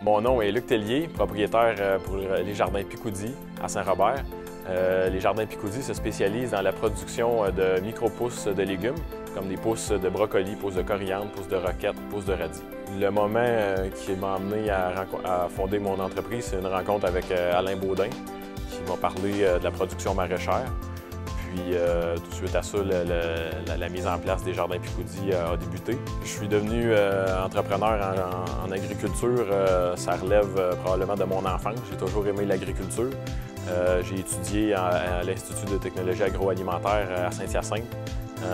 Mon nom est Luc Tellier, propriétaire pour les Jardins Picoudi à Saint-Robert. Les Jardins Picoudi se spécialisent dans la production de micro-pousses de légumes, comme des pousses de brocoli, pousses de coriandre, pousses de roquette, pousses de radis. Le moment qui m'a amené à fonder mon entreprise, c'est une rencontre avec Alain Baudin, qui m'a parlé de la production maraîchère. Puis tout de suite à ça, la mise en place des Jardins Picoudi a débuté. Je suis devenu entrepreneur en agriculture. Ça relève probablement de mon enfance. J'ai toujours aimé l'agriculture. J'ai étudié à l'Institut de technologie agroalimentaire à Saint-Hyacinthe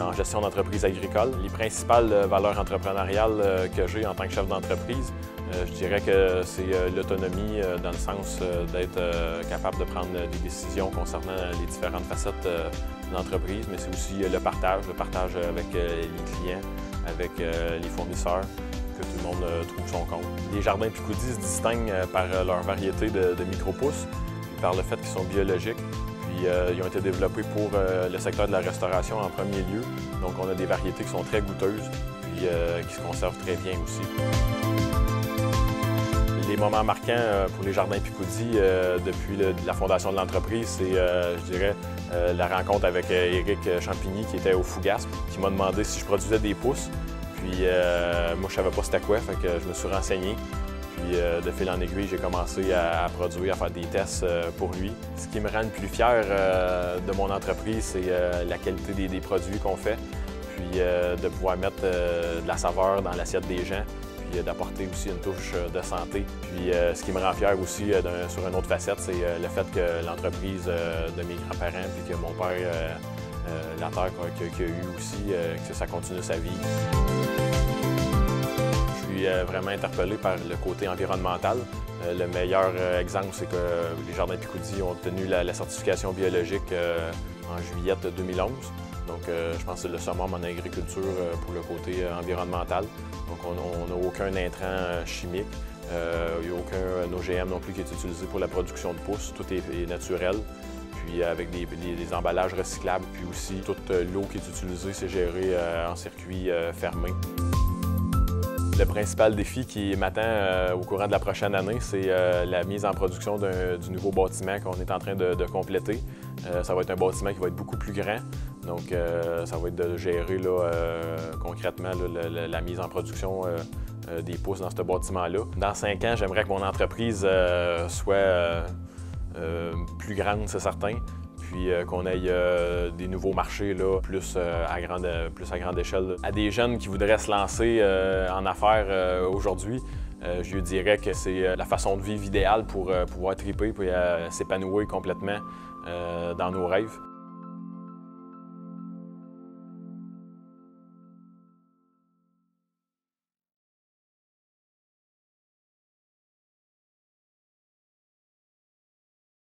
en gestion d'entreprise agricole. Les principales valeurs entrepreneuriales que j'ai en tant que chef d'entreprise, je dirais que c'est l'autonomie dans le sens d'être capable de prendre des décisions concernant les différentes facettes de l'entreprise, mais c'est aussi le partage avec les clients, avec les fournisseurs, que tout le monde trouve son compte. Les Jardins Picoudi se distinguent par leur variété de micro-pousses, par le fait qu'ils sont biologiques. Puis, ils ont été développés pour le secteur de la restauration en premier lieu. Donc, on a des variétés qui sont très goûteuses, puis qui se conservent très bien aussi. Les moments marquants pour les Jardins Picoudi depuis la fondation de l'entreprise, c'est, je dirais, la rencontre avec Éric Champigny qui était au Fougasme, qui m'a demandé si je produisais des pousses. Puis, moi, je savais pas c'était quoi, fait que je me suis renseigné. Puis de fil en aiguille, j'ai commencé à produire, à faire des tests pour lui. Ce qui me rend le plus fier de mon entreprise, c'est la qualité des produits qu'on fait, puis de pouvoir mettre de la saveur dans l'assiette des gens, puis d'apporter aussi une touche de santé. Puis ce qui me rend fier aussi sur une autre facette, c'est le fait que l'entreprise de mes grands-parents, puis que mon père, la terre qu'il a eu aussi, que ça continue sa vie. Je suis vraiment interpellé par le côté environnemental. Le meilleur exemple, c'est que les Jardins Picoudi ont obtenu la certification biologique en juillet 2011. Donc, je pense que c'est le summum en agriculture pour le côté environnemental. Donc, on n'a aucun intrant chimique. Il n'y a aucun OGM non plus qui est utilisé pour la production de pousses. Tout est naturel. Puis avec des emballages recyclables. Puis aussi, toute l'eau qui est utilisée, c'est géré en circuit fermé. Le principal défi qui m'attend au courant de la prochaine année, c'est la mise en production du nouveau bâtiment qu'on est en train de compléter. Ça va être un bâtiment qui va être beaucoup plus grand, donc ça va être de gérer là, concrètement là, la mise en production des pousses dans ce bâtiment-là. Dans 5 ans, j'aimerais que mon entreprise soit plus grande, c'est certain. Puis qu'on ait des nouveaux marchés là, plus à grande échelle. À des jeunes qui voudraient se lancer en affaires aujourd'hui, je dirais que c'est la façon de vivre idéale pour pouvoir triper et s'épanouir complètement dans nos rêves.